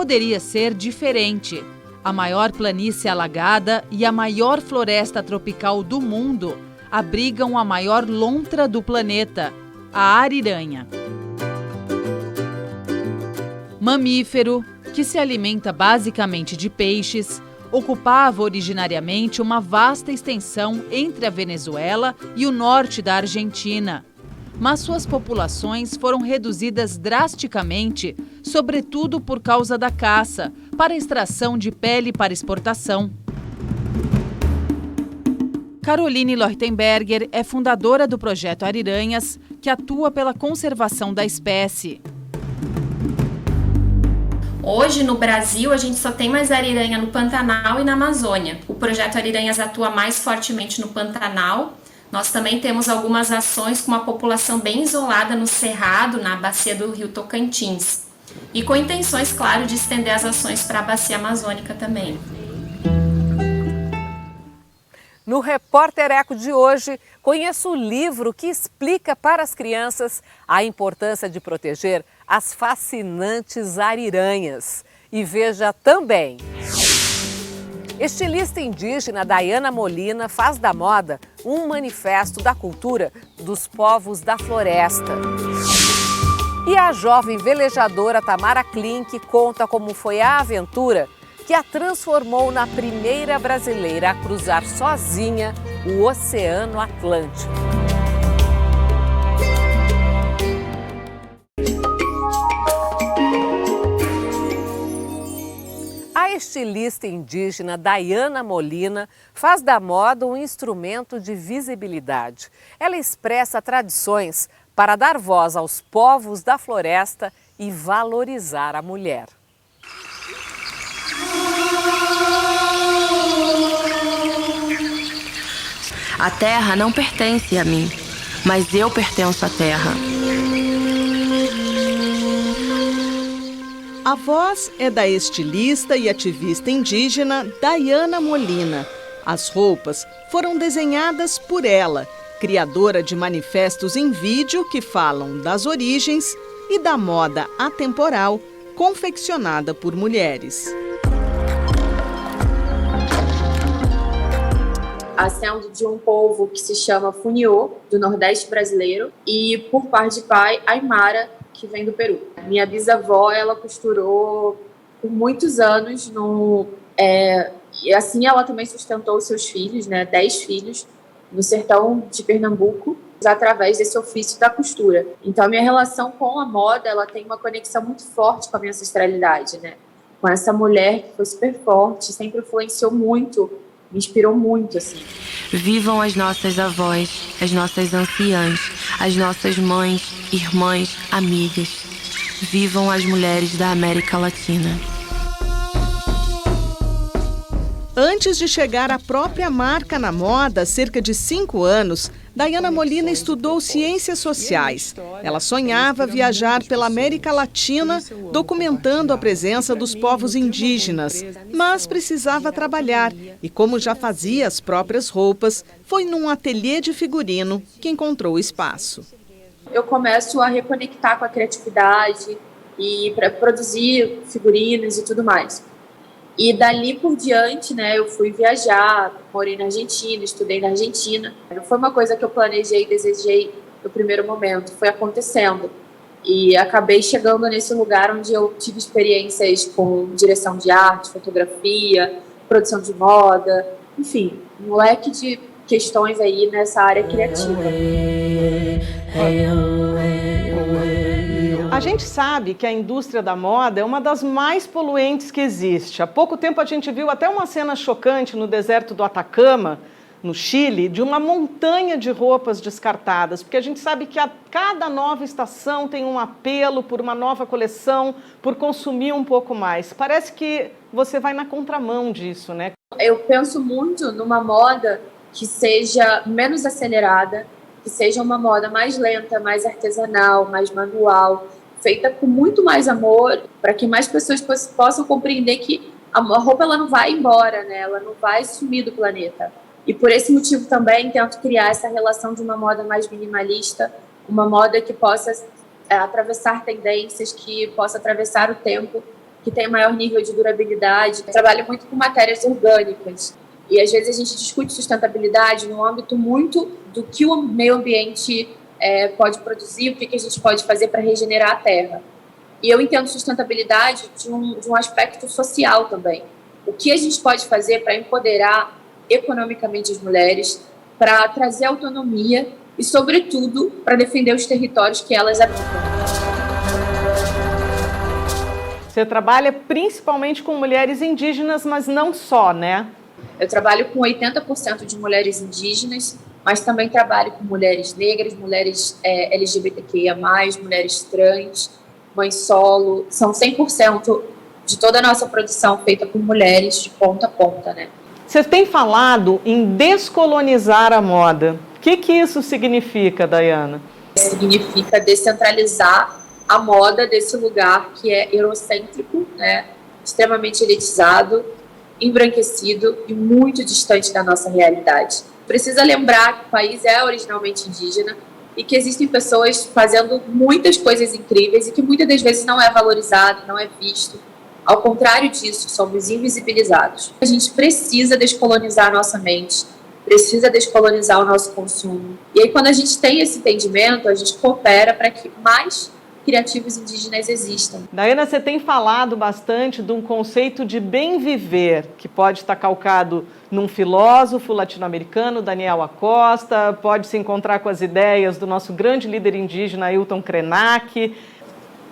poderia ser diferente. A maior planície alagada e a maior floresta tropical do mundo abrigam a maior lontra do planeta, a ariranha. Mamífero, que se alimenta basicamente de peixes, ocupava originariamente uma vasta extensão entre a Venezuela e o norte da Argentina. Mas suas populações foram reduzidas drasticamente, sobretudo por causa da caça, para extração de pele para exportação. Caroline Leuchtenberger é fundadora do projeto Ariranhas, que atua pela conservação da espécie. Hoje, no Brasil, a gente só tem mais ariranha no Pantanal e na Amazônia. O projeto Ariranhas atua mais fortemente no Pantanal. Nós também temos algumas ações com uma população bem isolada no Cerrado, na bacia do Rio Tocantins. E com intenções, claro, de estender as ações para a bacia amazônica também. No Repórter Eco de hoje, conheça o livro que explica para as crianças a importância de proteger as fascinantes ariranhas. E veja também: estilista indígena Dayana Molina faz da moda um manifesto da cultura dos povos da floresta. E a jovem velejadora Tamara Klink conta como foi a aventura que a transformou na primeira brasileira a cruzar sozinha o Oceano Atlântico. A estilista indígena Dayana Molina faz da moda um instrumento de visibilidade. Ela expressa tradições para dar voz aos povos da floresta e valorizar a mulher. A terra não pertence a mim, mas eu pertenço à terra. A voz é da estilista e ativista indígena Dayana Molina. As roupas foram desenhadas por ela, criadora de manifestos em vídeo que falam das origens e da moda atemporal confeccionada por mulheres. Sendo de um povo que se chama Funiô, do Nordeste brasileiro, e por parte de pai, Aymara, que vem do Peru. Minha bisavó, ela costurou por muitos anos, e assim ela também sustentou seus filhos, 10 filhos, no sertão de Pernambuco, através desse ofício da costura. Então, a minha relação com a moda, ela tem uma conexão muito forte com a minha ancestralidade, com essa mulher que foi super forte, sempre influenciou muito, me inspirou muito, assim. Vivam as nossas avós, as nossas anciãs, as nossas mães, irmãs, amigas. Vivam as mulheres da América Latina. Antes de chegar à própria marca na moda, há cerca de 5 anos, Dayana Molina estudou ciências sociais. Ela sonhava viajar pela América Latina, documentando a presença dos povos indígenas, mas precisava trabalhar e, como já fazia as próprias roupas, foi num ateliê de figurino que encontrou espaço. Eu começo a reconectar com a criatividade e para produzir figurinos e tudo mais. E dali por diante, eu fui viajar, morei na Argentina, estudei na Argentina. Não foi uma coisa que eu planejei e desejei no primeiro momento, foi acontecendo. E acabei chegando nesse lugar onde eu tive experiências com direção de arte, fotografia, produção de moda, enfim, um leque de questões aí nessa área criativa. A gente sabe que a indústria da moda é uma das mais poluentes que existe. Há pouco tempo a gente viu até uma cena chocante no deserto do Atacama, no Chile, de uma montanha de roupas descartadas, porque a gente sabe que a cada nova estação tem um apelo por uma nova coleção, por consumir um pouco mais. Parece que você vai na contramão disso, né? Eu penso muito numa moda que seja menos acelerada, que seja uma moda mais lenta, mais artesanal, mais manual, feita com muito mais amor, para que mais pessoas possam compreender que a roupa ela não vai embora, ela não vai sumir do planeta. E por esse motivo também tento criar essa relação de uma moda mais minimalista, uma moda que possa atravessar tendências, que possa atravessar o tempo que tem maior nível de durabilidade. Eu trabalho muito com matérias orgânicas e às vezes a gente discute sustentabilidade no âmbito muito do que o meio ambiente pode produzir, o que a gente pode fazer para regenerar a terra. E eu entendo sustentabilidade de um aspecto social também. O que a gente pode fazer para empoderar economicamente as mulheres, para trazer autonomia e, sobretudo, para defender os territórios que elas habitam. Você trabalha principalmente com mulheres indígenas, mas não só, né? Eu trabalho com 80% de mulheres indígenas, mas também trabalho com mulheres negras, mulheres LGBTQIA+, mulheres trans, mães solo. São 100% de toda a nossa produção feita por mulheres de ponta a ponta, né? Você tem falado em descolonizar a moda. O que isso significa, Daiana? Significa descentralizar a moda desse lugar que é eurocêntrico, né? Extremamente elitizado, embranquecido e muito distante da nossa realidade. Precisa lembrar que o país é originalmente indígena e que existem pessoas fazendo muitas coisas incríveis e que muitas das vezes não é valorizado, não é visto. Ao contrário disso, somos invisibilizados. A gente precisa descolonizar a nossa mente, precisa descolonizar o nosso consumo. E aí, quando a gente tem esse entendimento, a gente coopera para que mais criativos indígenas existam. Daiana, você tem falado bastante de um conceito de bem viver, que pode estar calcado num filósofo latino-americano, Daniel Acosta, pode se encontrar com as ideias do nosso grande líder indígena, Ailton Krenak.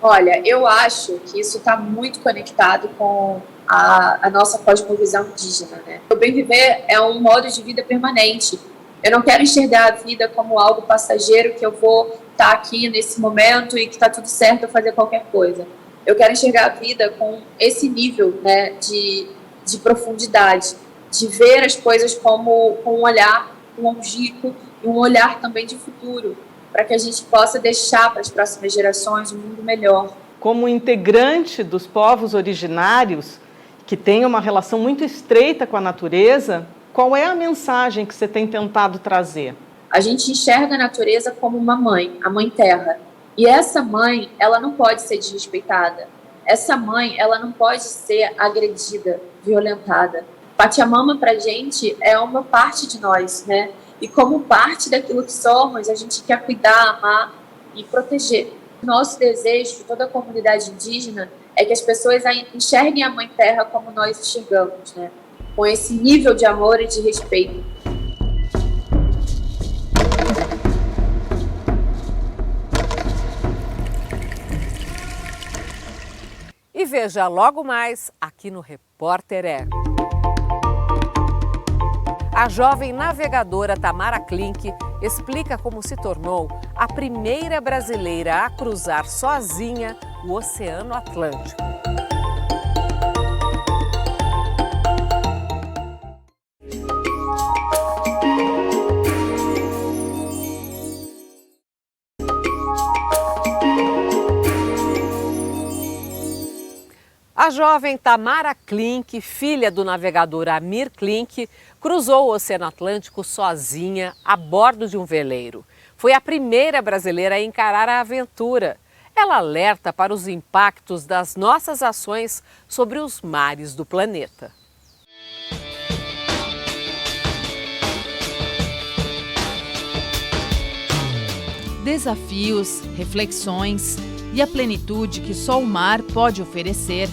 Olha, eu acho que isso está muito conectado com a nossa cosmovisão indígena, né? O bem viver é um modo de vida permanente. Eu não quero enxergar a vida como algo passageiro, que eu vou estar aqui nesse momento e que está tudo certo eu fazer qualquer coisa. Eu quero enxergar a vida com esse nível, né, de profundidade, de ver as coisas como com um olhar longínquo e um olhar também de futuro, para que a gente possa deixar para as próximas gerações um mundo melhor. Como integrante dos povos originários, que tem uma relação muito estreita com a natureza, qual é a mensagem que você tem tentado trazer? A gente enxerga a natureza como uma mãe, a mãe terra. E essa mãe, ela não pode ser desrespeitada. Essa mãe, ela não pode ser agredida, violentada. Pachamama, pra gente, é uma parte de nós, né? E como parte daquilo que somos, a gente quer cuidar, amar e proteger. Nosso desejo de toda a comunidade indígena é que as pessoas enxerguem a Mãe Terra como nós enxergamos, né? Com esse nível de amor e de respeito. E veja logo mais aqui no Repórter É. A jovem navegadora Tamara Klink explica como se tornou a primeira brasileira a cruzar sozinha o Oceano Atlântico. A jovem Tamara Klink, filha do navegador Amir Klink, cruzou o Oceano Atlântico sozinha a bordo de um veleiro. Foi a primeira brasileira a encarar a aventura. Ela alerta para os impactos das nossas ações sobre os mares do planeta. Desafios, reflexões e a plenitude que só o mar pode oferecer.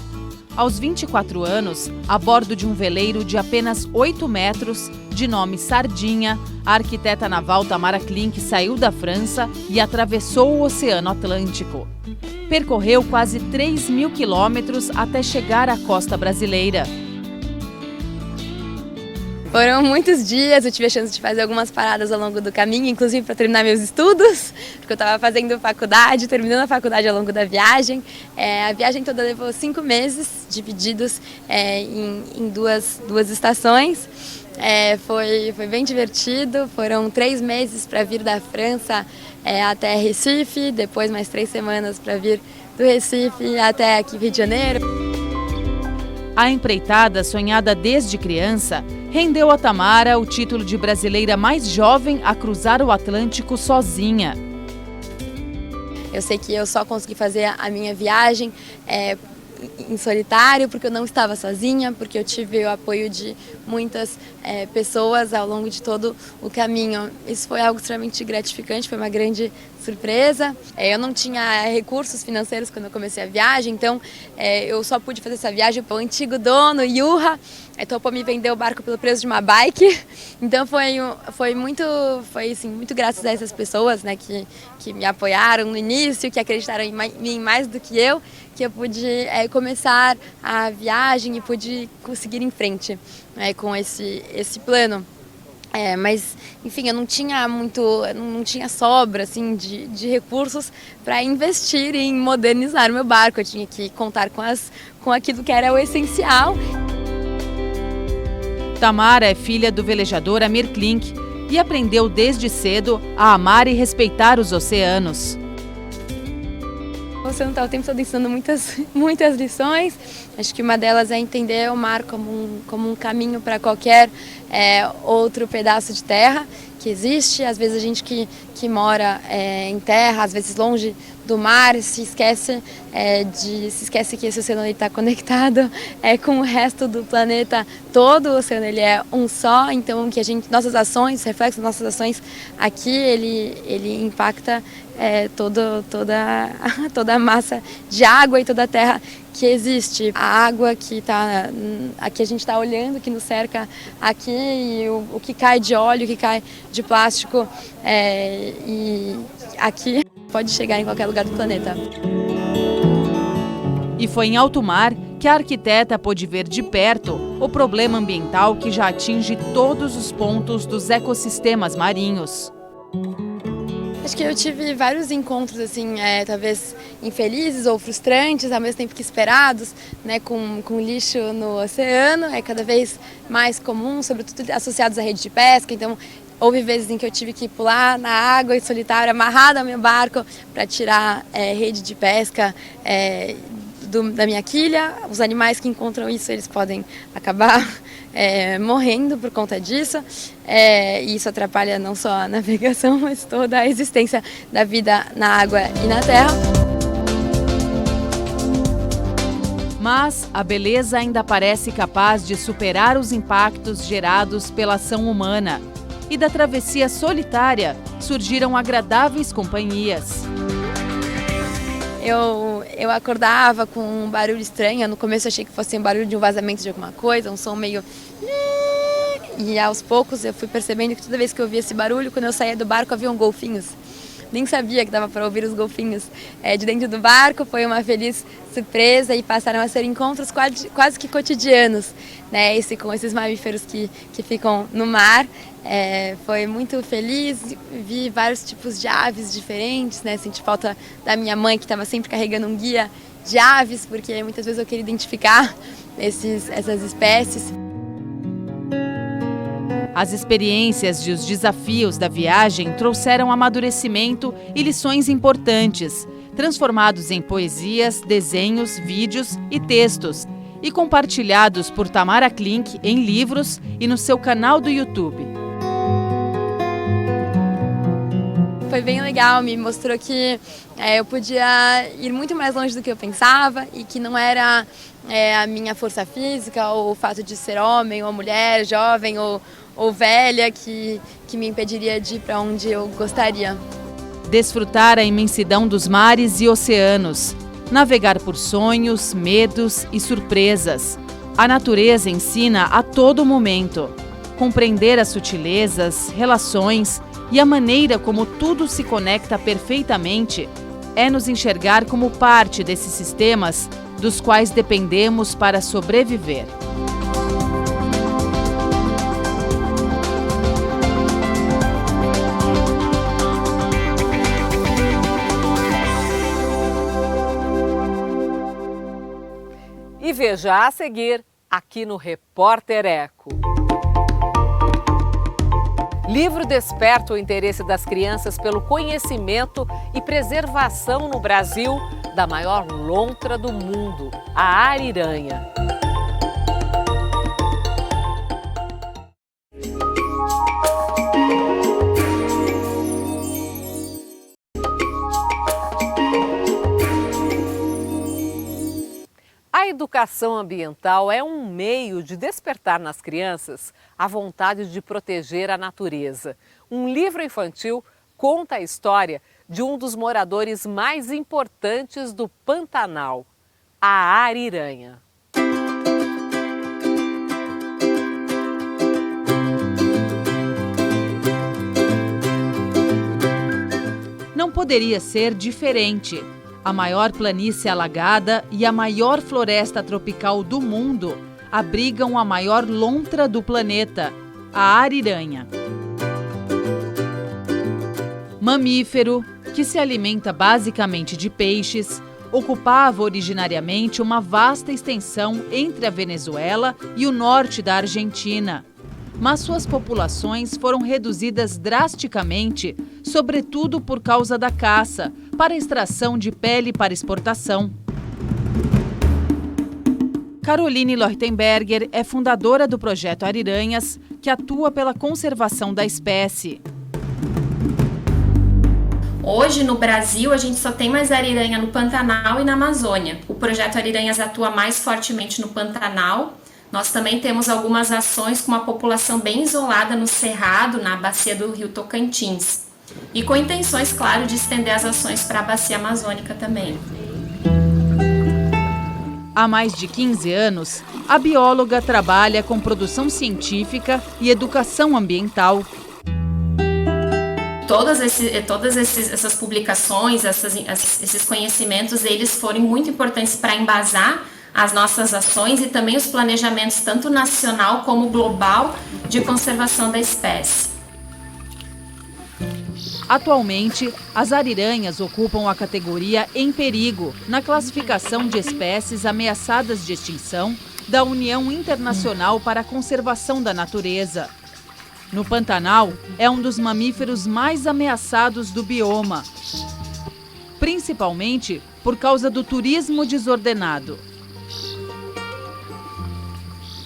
Aos 24 anos, a bordo de um veleiro de apenas 8 metros, de nome Sardinha, a arquiteta naval Tamara Klink saiu da França e atravessou o Oceano Atlântico. Percorreu quase 3.000 quilômetros até chegar à costa brasileira. Foram muitos dias, eu tive a chance de fazer algumas paradas ao longo do caminho, inclusive para terminar meus estudos, porque eu estava fazendo faculdade, terminando a faculdade ao longo da viagem. A viagem toda levou 5 meses, divididos em duas estações. Foi bem divertido, foram 3 meses para vir da França até Recife, depois mais 3 semanas para vir do Recife até aqui Rio de Janeiro. A empreitada, sonhada desde criança, rendeu a Tamara o título de brasileira mais jovem a cruzar o Atlântico sozinha. Eu sei que eu só consegui fazer a minha viagem em solitário, porque eu não estava sozinha, porque eu tive o apoio de muitas pessoas ao longo de todo o caminho. Isso foi algo extremamente gratificante, foi uma grande surpresa. Eu não tinha recursos financeiros quando eu comecei a viagem, então eu só pude fazer essa viagem para o antigo dono, Juha, topou me vender o barco pelo preço de uma bike. Então foi muito graças a essas pessoas, né, que me apoiaram no início, que acreditaram em mim mais do que eu pude começar a viagem e pude conseguir em frente com esse plano. Mas, enfim, eu não tinha sobra assim, de recursos para investir em modernizar o meu barco. Eu tinha que contar com aquilo que era o essencial. Tamara é filha do velejador Amir Klink e aprendeu desde cedo a amar e respeitar os oceanos. Você não está o tempo todo ensinando muitas lições. Acho que uma delas é entender o mar como um caminho para qualquer outro pedaço de terra que existe. Às vezes a gente que mora em terra, às vezes longe do mar, se esquece que esse oceano está conectado com o resto do planeta todo. O oceano ele é um só, então que nossas ações, reflexos das nossas ações aqui, ele impacta toda a massa de água e toda a terra que existe. A água que aqui a gente está olhando, que nos cerca aqui, e o que cai de óleo, o que cai de plástico, e aqui pode chegar em qualquer lugar do planeta. E foi em alto mar que a arquiteta pôde ver de perto o problema ambiental que já atinge todos os pontos dos ecossistemas marinhos. Acho que eu tive vários encontros, assim, talvez infelizes ou frustrantes, ao mesmo tempo que esperados, né, com lixo no oceano. É cada vez mais comum, sobretudo associados à rede de pesca. Então, houve vezes em que eu tive que pular na água em solitário, amarrada ao meu barco, para tirar rede de pesca da minha quilha. Os animais que encontram isso, eles podem acabar morrendo por conta disso. E isso atrapalha não só a navegação, mas toda a existência da vida na água e na terra. Mas a beleza ainda parece capaz de superar os impactos gerados pela ação humana. E da travessia solitária surgiram agradáveis companhias. Eu acordava com um barulho estranho. No começo eu achei que fosse um barulho de um vazamento de alguma coisa, um som meio... E aos poucos eu fui percebendo que toda vez que eu ouvia esse barulho, quando eu saía do barco, haviam golfinhos. Nem sabia que dava para ouvir os golfinhos de dentro do barco. Foi uma feliz surpresa e passaram a ser encontros quase que cotidianos, né? Com esses mamíferos que ficam no mar. Foi muito feliz, vi vários tipos de aves diferentes, né? Senti falta da minha mãe, que estava sempre carregando um guia de aves, porque muitas vezes eu queria identificar essas espécies. As experiências e os desafios da viagem trouxeram amadurecimento e lições importantes, transformados em poesias, desenhos, vídeos e textos, e compartilhados por Tamara Klink em livros e no seu canal do YouTube. Foi bem legal, me mostrou que eu podia ir muito mais longe do que eu pensava e que não era a minha força física ou o fato de ser homem ou mulher, jovem ou velha que me impediria de ir para onde eu gostaria. Desfrutar a imensidão dos mares e oceanos, navegar por sonhos, medos e surpresas. A natureza ensina a todo momento. Compreender as sutilezas, relações e a maneira como tudo se conecta perfeitamente é nos enxergar como parte desses sistemas dos quais dependemos para sobreviver. E veja a seguir, aqui no Repórter Eco. Livro desperta o interesse das crianças pelo conhecimento e preservação no Brasil da maior lontra do mundo, a ariranha. A educação ambiental é um meio de despertar nas crianças a vontade de proteger a natureza. Um livro infantil conta a história de um dos moradores mais importantes do Pantanal, a ariranha. Não poderia ser diferente. A maior planície alagada e a maior floresta tropical do mundo abrigam a maior lontra do planeta, a ariranha. Mamífero, que se alimenta basicamente de peixes, ocupava originariamente uma vasta extensão entre a Venezuela e o norte da Argentina. Mas suas populações foram reduzidas drasticamente, sobretudo por causa da caça, para extração de pele para exportação. Caroline Leuchtenberger é fundadora do projeto Ariranhas, que atua pela conservação da espécie. Hoje, no Brasil, a gente só tem mais ariranha no Pantanal e na Amazônia. O projeto Ariranhas atua mais fortemente no Pantanal. Nós também temos algumas ações com uma população bem isolada no Cerrado, na bacia do Rio Tocantins. E com intenções, claro, de estender as ações para a bacia amazônica também. Há mais de 15 anos, a bióloga trabalha com produção científica e educação ambiental. Todas essas publicações, esses conhecimentos, eles foram muito importantes para embasar as nossas ações e também os planejamentos tanto nacional como global de conservação da espécie. Atualmente, as ariranhas ocupam a categoria em perigo na classificação de espécies ameaçadas de extinção da União Internacional para a Conservação da Natureza. No Pantanal, é um dos mamíferos mais ameaçados do bioma, principalmente por causa do turismo desordenado.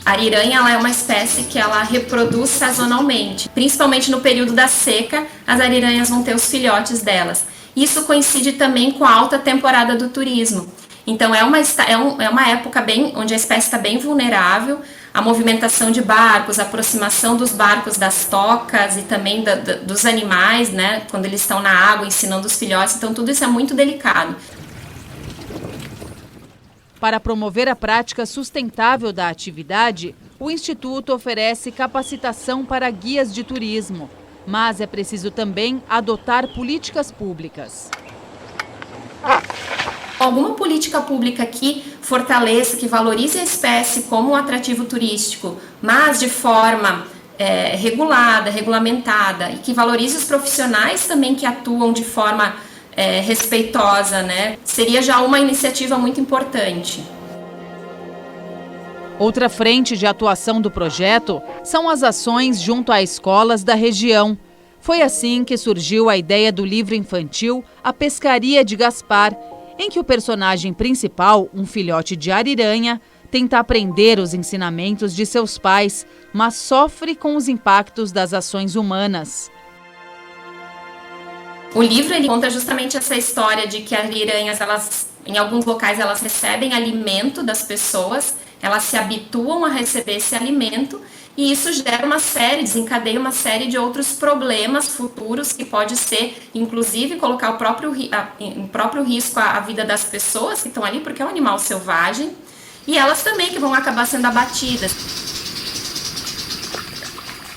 A ariranha ela é uma espécie que ela reproduz sazonalmente, principalmente no período da seca, as ariranhas vão ter os filhotes delas. Isso coincide também com a alta temporada do turismo. Então é uma época onde a espécie está bem vulnerável, a movimentação de barcos, a aproximação dos barcos das tocas e também dos animais, né, quando eles estão na água ensinando os filhotes, então tudo isso é muito delicado. Para promover a prática sustentável da atividade, o Instituto oferece capacitação para guias de turismo, mas é preciso também adotar políticas públicas. Alguma política pública que fortaleça, que valorize a espécie como um atrativo turístico, mas de forma regulada, regulamentada, e que valorize os profissionais também que atuam de forma respeitosa, né? Seria já uma iniciativa muito importante. Outra frente de atuação do projeto são as ações junto a escolas da região. Foi assim que surgiu a ideia do livro infantil A Pescaria de Gaspar, em que o personagem principal, um filhote de ariranha, tenta aprender os ensinamentos de seus pais, mas sofre com os impactos das ações humanas. O livro ele conta justamente essa história de que as ariranhas, em alguns locais, elas recebem alimento das pessoas, elas se habituam a receber esse alimento e isso desencadeia uma série de outros problemas futuros que pode ser, inclusive, colocar em próprio risco a vida das pessoas que estão ali, porque é um animal selvagem, e elas também que vão acabar sendo abatidas.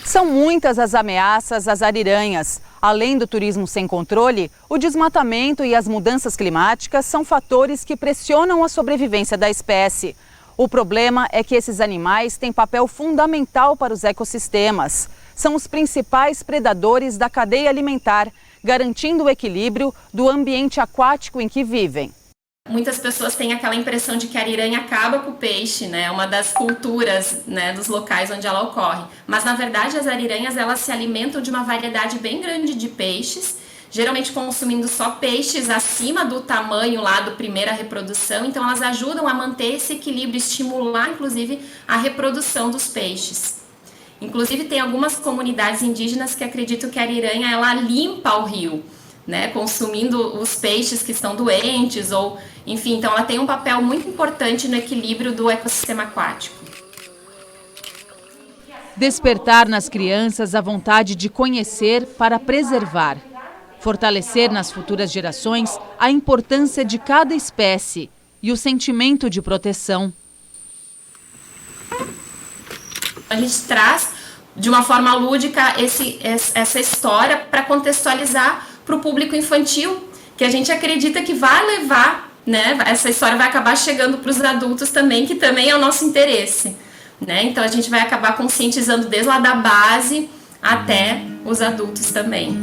São muitas as ameaças às ariranhas. Além do turismo sem controle, o desmatamento e as mudanças climáticas são fatores que pressionam a sobrevivência da espécie. O problema é que esses animais têm papel fundamental para os ecossistemas. São os principais predadores da cadeia alimentar, garantindo o equilíbrio do ambiente aquático em que vivem. Muitas pessoas têm aquela impressão de que a ariranha acaba com o peixe, né? É uma das culturas, né, dos locais onde ela ocorre. Mas, na verdade, as ariranhas elas se alimentam de uma variedade bem grande de peixes, geralmente consumindo só peixes acima do tamanho lá do primeira reprodução. Então, elas ajudam a manter esse equilíbrio, estimular, inclusive, a reprodução dos peixes. Inclusive, tem algumas comunidades indígenas que acreditam que a ariranha ela limpa o rio, né, consumindo os peixes que estão doentes, ou enfim, então ela tem um papel muito importante no equilíbrio do ecossistema aquático. Despertar nas crianças a vontade de conhecer para preservar. Fortalecer nas futuras gerações a importância de cada espécie e o sentimento de proteção. A gente traz de uma forma lúdica essa história para contextualizar para o público infantil, que a gente acredita que vai levar, né, essa história vai acabar chegando para os adultos também, que também é o nosso interesse, né? Então a gente vai acabar conscientizando desde lá da base até os adultos também.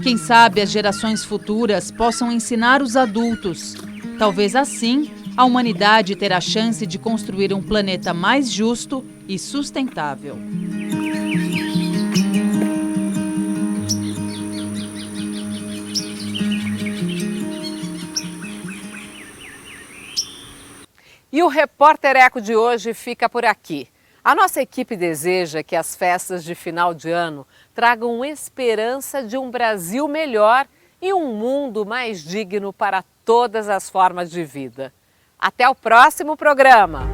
Quem sabe as gerações futuras possam ensinar os adultos. Talvez assim a humanidade terá a chance de construir um planeta mais justo e sustentável. E o Repórter Eco de hoje fica por aqui. A nossa equipe deseja que as festas de final de ano tragam esperança de um Brasil melhor e um mundo mais digno para todas as formas de vida. Até o próximo programa!